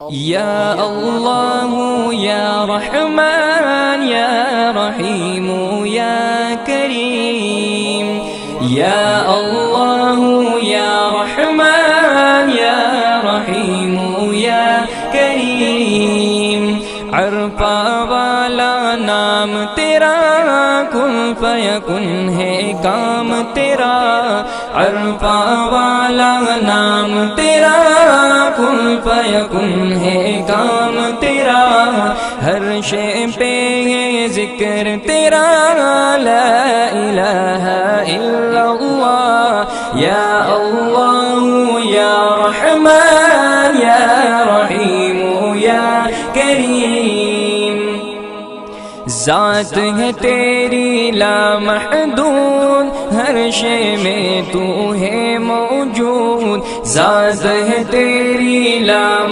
یا اللہ یا رحمان یا رحیم یا کریم، یا اللہ یا رحمان یا رحیم یا کریم، عرفہ والا نام تیرا، کن فیکن ہے کام تیرا، عرفہ والا نام تیرا، کن فیکن ہے کام تیرا، ہر شے پہ ہے ذکر تیرا، لا الہ الا اللہ، یا اللہ یا رحمان یا رحیم یا کریم، ذات ہے تیری لامحدود، ہر شے میں تو ہے موجود، ذات ہے تیری